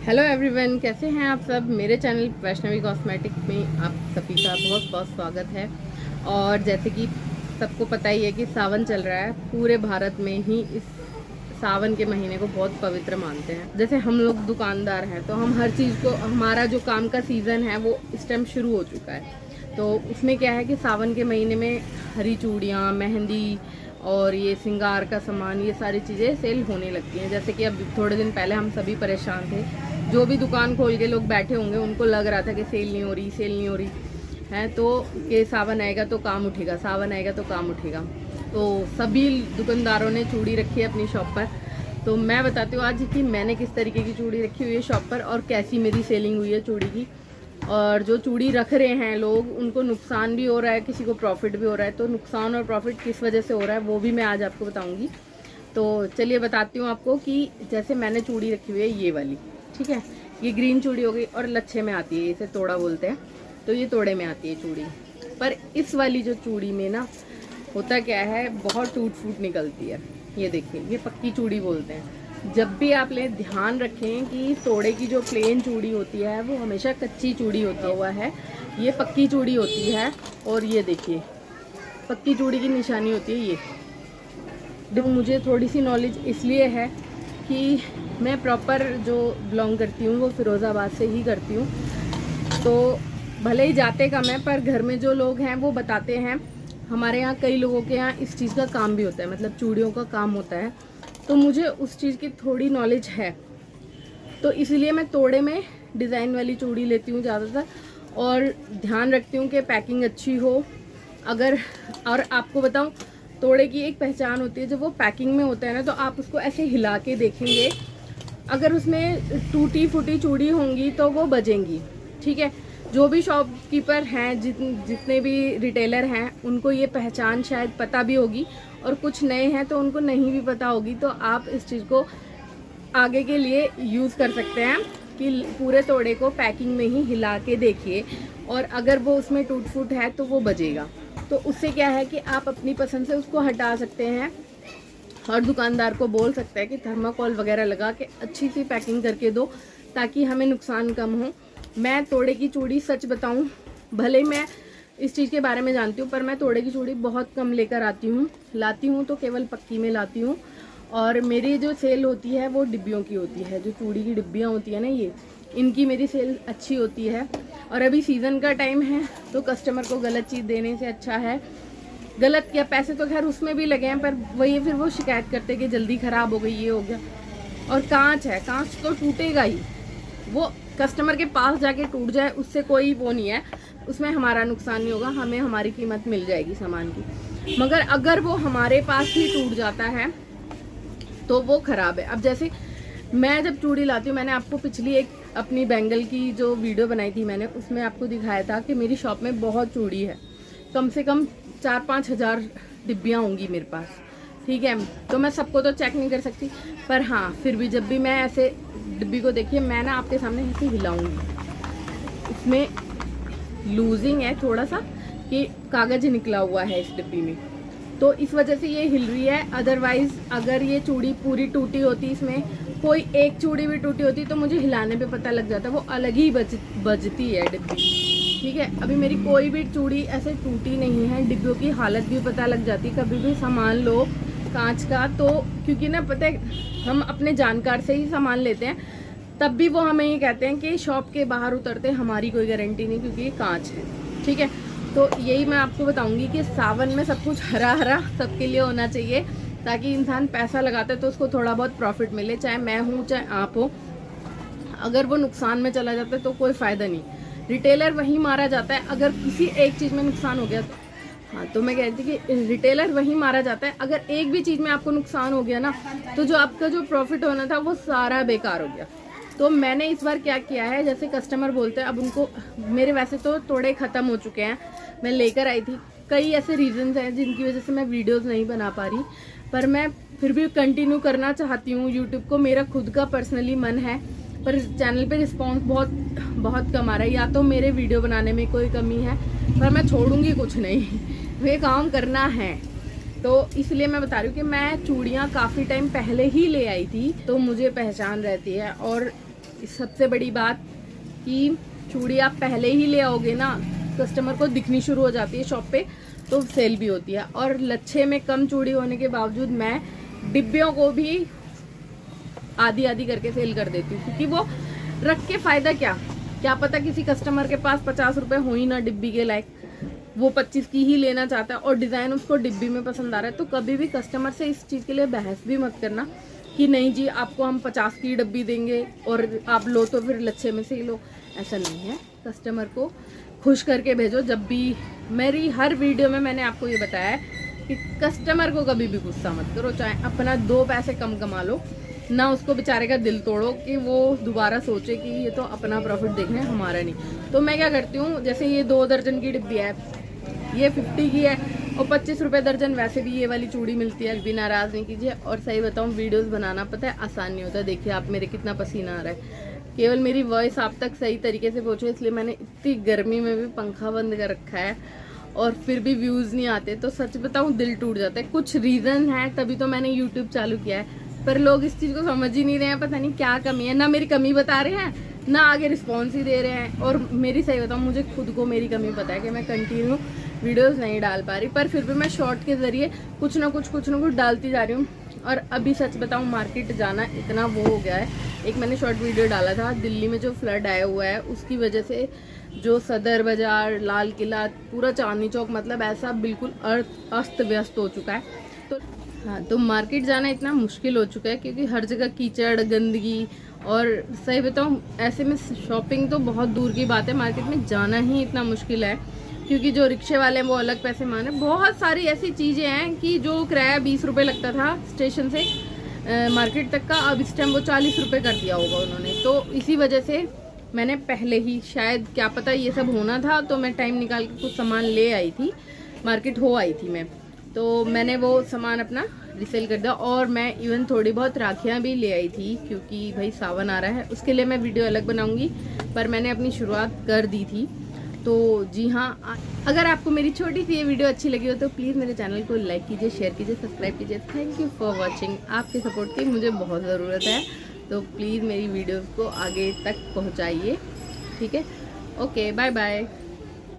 Hello everyone, कैसे हैं आप सब। मेरे चैनल वैष्णवी कॉस्मेटिक में आप सभी का बहुत बहुत स्वागत है। और जैसे कि सबको पता ही है कि सावन चल रहा है, पूरे भारत में ही इस सावन के महीने को बहुत पवित्र मानते हैं। जैसे हम लोग दुकानदार हैं तो हम हर चीज़ को, हमारा जो काम का सीज़न है वो इस टाइम शुरू हो चुका है। तो उसमें क्या है कि सावन के महीने में हरी चूड़ियाँ, मेहंदी और ये श्रृंगार का सामान, ये सारी चीज़ें सेल होने लगती हैं। जैसे कि अब थोड़े दिन पहले हम सभी परेशान थे, जो भी दुकान खोल के लोग बैठे होंगे उनको लग रहा था कि सेल नहीं हो रही है, तो कि सावन आएगा तो काम उठेगा, सावन आएगा तो काम उठेगा। तो सभी दुकानदारों ने चूड़ी रखी है अपनी शॉप पर। तो मैं बताती हूँ आज कि मैंने किस तरीके की चूड़ी रखी हुई है शॉप पर और कैसी मेरी सेलिंग हुई है चूड़ी की। और जो चूड़ी रख रहे हैं लोग, उनको नुकसान भी हो रहा है, किसी को प्रॉफिट भी हो रहा है। तो नुकसान और प्रॉफिट किस वजह से हो रहा है वो भी मैं आज आपको बताऊंगी। तो चलिए बताती हूँ आपको कि जैसे मैंने चूड़ी रखी हुई है ये वाली, ठीक है, ये ग्रीन चूड़ी हो गई और लच्छे में आती है, इसे तोड़ा बोलते हैं, तो ये तोड़े में आती है चूड़ी। पर इस वाली जो चूड़ी में ना होता क्या है, बहुत टूट फूट निकलती है। ये देखिए, ये पक्की चूड़ी बोलते हैं। जब भी आप ले ध्यान रखें कि तोड़े की जो प्लेन चूड़ी होती है वो हमेशा कच्ची चूड़ी होता हुआ है, ये पक्की चूड़ी होती है। और ये देखिए, पक्की चूड़ी की निशानी होती है ये। देखो, मुझे थोड़ी सी नॉलेज इसलिए है कि मैं प्रॉपर जो बिलोंग करती हूँ वो फिरोज़ाबाद से ही करती हूँ। तो भले ही जाते कम है पर घर में जो लोग हैं वो बताते हैं। हमारे यहाँ कई लोगों के यहाँ इस चीज़ का काम भी होता है, मतलब चूड़ियों का काम होता है। तो मुझे उस चीज़ की थोड़ी नॉलेज है, तो इसलिए मैं तोड़े में डिज़ाइन वाली चूड़ी लेती हूँ ज़्यादातर। और ध्यान रखती हूँ कि पैकिंग अच्छी हो। अगर, और आपको बताऊँ, तोड़े की एक पहचान होती है, जब वो पैकिंग में होता है ना तो आप उसको ऐसे हिला के देखेंगे, अगर उसमें टूटी फूटी चूड़ी होंगी तो वो बजेंगी, ठीक है। जो भी शॉपकीपर हैं, जितने भी रिटेलर हैं, उनको ये पहचान शायद पता भी होगी, और कुछ नए हैं तो उनको नहीं भी पता होगी। तो आप इस चीज़ को आगे के लिए यूज़ कर सकते हैं कि पूरे तोड़े को पैकिंग में ही हिला के देखिए, और अगर वो उसमें टूट फूट है तो वो बजेगा। तो उससे क्या है कि आप अपनी पसंद से उसको हटा सकते हैं और दुकानदार को बोल सकते हैं कि थर्माकोल वगैरह लगा के अच्छी सी पैकिंग करके दो, ताकि हमें नुकसान कम हो। मैं तोड़े की चूड़ी, सच बताऊं, भले मैं इस चीज़ के बारे में जानती हूँ, पर मैं तोड़े की चूड़ी बहुत कम लेकर लाती हूँ तो केवल पक्की में लाती हूँ। और मेरी जो सेल होती है वो डिब्बियों की होती है, जो चूड़ी की डिब्बियाँ होती है ना, ये इनकी मेरी सेल अच्छी होती है। और अभी सीज़न का टाइम है तो कस्टमर को गलत चीज़ देने से अच्छा है, गलत क्या, पैसे तो खैर उसमें भी लगे हैं, पर वही फिर वो शिकायत करते कि जल्दी ख़राब हो गई, ये हो गया। और कांच है, कांच तो टूटेगा ही, वो कस्टमर के पास जाके टूट जाए उससे कोई वो नहीं है, उसमें हमारा नुकसान नहीं होगा, हमें हमारी कीमत मिल जाएगी सामान की। मगर अगर वो हमारे पास ही टूट जाता है तो वो ख़राब है। अब जैसे मैं जब चूड़ी लाती हूँ, मैंने आपको पिछली एक अपनी बैंगल की जो वीडियो बनाई थी मैंने, उसमें आपको दिखाया था कि मेरी शॉप में बहुत चूड़ी है, कम से कम 4-5 हज़ार डिब्बियाँ होंगी मेरे पास, ठीक है। तो मैं सबको तो चेक नहीं कर सकती, पर हाँ, फिर भी जब भी मैं ऐसे डिब्बी को, देखिए मैं ना आपके सामने ऐसे हिलाऊंगी, इसमें लूजिंग है थोड़ा सा कि कागज निकला हुआ है इस डिब्बी में, तो इस वजह से ये हिल रही है। अदरवाइज अगर ये चूड़ी पूरी टूटी होती, इसमें कोई एक चूड़ी भी टूटी होती, तो मुझे हिलाने पे पता लग जाता, वो अलग ही बजती है डिब्बी, ठीक है। अभी मेरी कोई भी चूड़ी ऐसे टूटी नहीं है, डिब्बियों की हालत भी पता लग जाती। कभी भी सामान लो कांच का, तो क्योंकि ना पता है, हम अपने जानकार से ही सामान लेते हैं, तब भी वो हमें ये कहते हैं कि शॉप के बाहर उतरते हमारी कोई गारंटी नहीं, क्योंकि ये कांच है, ठीक है। तो यही मैं आपको बताऊंगी कि सावन में सब कुछ हरा हरा सबके लिए होना चाहिए, ताकि इंसान पैसा लगाता है तो उसको थोड़ा बहुत प्रॉफिट मिले, चाहे मैं हूँ चाहे आप हो। अगर वो नुकसान में चला जाता है तो कोई फ़ायदा नहीं, रिटेलर वहीं मारा जाता है। अगर किसी एक चीज़ में नुकसान हो गया तो, हाँ, तो मैं कहती कि रिटेलर वहीं मारा जाता है। अगर एक भी चीज़ में आपको नुकसान हो गया ना, तो जो आपका जो प्रॉफिट होना था वो सारा बेकार हो गया। तो मैंने इस बार क्या किया है, जैसे कस्टमर बोलते हैं, अब उनको, मेरे वैसे तो तोड़े ख़त्म हो चुके हैं, मैं लेकर आई थी, कई ऐसे रीजंस हैं जिनकी वजह से मैं वीडियोस नहीं बना पा रही, पर मैं फिर भी कंटिन्यू करना चाहती हूँ यूट्यूब को। मेरा खुद का पर्सनली मन है, पर चैनल पे रिस्पांस बहुत कम आ रहा है, या तो मेरे वीडियो बनाने में कोई कमी है, पर मैं छोड़ूंगी कुछ नहीं, वे काम करना है। तो इसलिए मैं बता रही हूँ कि मैं चूड़ियाँ काफ़ी टाइम पहले ही ले आई थी, तो मुझे पहचान रहती है। और सबसे बड़ी बात कि चूड़ी आप पहले ही ले आओगे ना, कस्टमर को दिखनी शुरू हो जाती है शॉप पे, तो सेल भी होती है। और लच्छे में कम चूड़ी होने के बावजूद मैं डिब्बियों को भी आधी आधी करके सेल कर देती हूँ, क्योंकि वो रख के फायदा क्या पता किसी कस्टमर के पास 50 रुपए हो ही ना डिब्बी के लायक, वो 25 की ही लेना चाहता है और डिज़ाइन उसको डिब्बी में पसंद आ रहा है। तो कभी भी कस्टमर से इस चीज़ के लिए बहस भी मत करना कि नहीं जी आपको हम 50 की डब्बी देंगे और आप लो तो फिर लच्छे में से ही लो, ऐसा नहीं है। कस्टमर को खुश करके भेजो। जब भी मेरी हर वीडियो में मैंने आपको ये बताया है कि कस्टमर को कभी भी गुस्सा मत करो, चाहे अपना 2 पैसे कम कमा लो ना, उसको बेचारे का दिल तोड़ो कि वो दोबारा सोचे कि ये तो अपना प्रॉफिट देख रहे हैं हमारा नहीं। तो मैं क्या करती हूँ, जैसे ये 2 दर्जन की डिब्बी है, ये 50 की है और 25 रुपये दर्जन वैसे भी ये वाली चूड़ी मिलती है, भी नाराज़ नहीं कीजिए। और सही बताऊँ वीडियोस बनाना पता है आसान नहीं होता। देखिए आप मेरे कितना पसीना आ रहा है, केवल मेरी वॉइस आप तक सही तरीके से पहुँचे इसलिए मैंने इतनी गर्मी में भी पंखा बंद कर रखा है और फिर भी व्यूज़ नहीं आते। तो सच बताऊँ दिल टूट जाता है। कुछ रीज़न है तभी तो मैंने यूट्यूब चालू किया है, पर लोग इस चीज़ को समझ ही नहीं रहे हैं। पता नहीं क्या कमी है, ना मेरी कमी बता रहे हैं ना आगे रिस्पॉन्स ही दे रहे हैं। और मेरी सही बताऊँ मुझे खुद को मेरी कमी पता है कि मैं कंटिन्यू वीडियोस नहीं डाल पा रही, पर फिर भी मैं शॉर्ट के ज़रिए कुछ ना कुछ डालती जा रही हूँ। और अभी सच बताऊँ मार्केट जाना इतना वो हो गया है। एक मैंने शॉर्ट वीडियो डाला था, दिल्ली में जो फ्लड आया हुआ है उसकी वजह से जो सदर बाज़ार, लाल किला, पूरा चांदनी चौक, मतलब ऐसा बिल्कुल अस्त व्यस्त हो चुका है। तो हाँ, तो मार्केट जाना इतना मुश्किल हो चुका है क्योंकि हर जगह कीचड़, गंदगी, और सही बताऊँ ऐसे में शॉपिंग तो बहुत दूर की बात है, मार्केट में जाना ही इतना मुश्किल है क्योंकि जो रिक्शे वाले हैं वो अलग पैसे मांगे। बहुत सारी ऐसी चीज़ें हैं कि जो किराया 20 रुपये लगता था स्टेशन से मार्केट तक का, अब इस टाइम वो 40 रुपये कर दिया होगा उन्होंने। तो इसी वजह से मैंने पहले ही, शायद क्या पता ये सब होना था तो मैं टाइम निकाल के कुछ सामान ले आई थी, मार्केट हो आई थी मैं, तो मैंने वो सामान अपना रिसेल कर दिया। और मैं इवन थोड़ी बहुत राखियाँ भी ले आई थी क्योंकि भाई सावन आ रहा है, उसके लिए मैं वीडियो अलग बनाऊंगी, पर मैंने अपनी शुरुआत कर दी थी। तो जी हाँ, अगर आपको मेरी छोटी सी ये वीडियो अच्छी लगी हो तो प्लीज़ मेरे चैनल को लाइक कीजिए, शेयर कीजिए, सब्सक्राइब कीजिए। Thank you for watching. आपके सपोर्ट की मुझे बहुत ज़रूरत है, तो प्लीज़ मेरी वीडियोज़ को आगे तक पहुँचाइए, ठीक है। Okay, bye bye.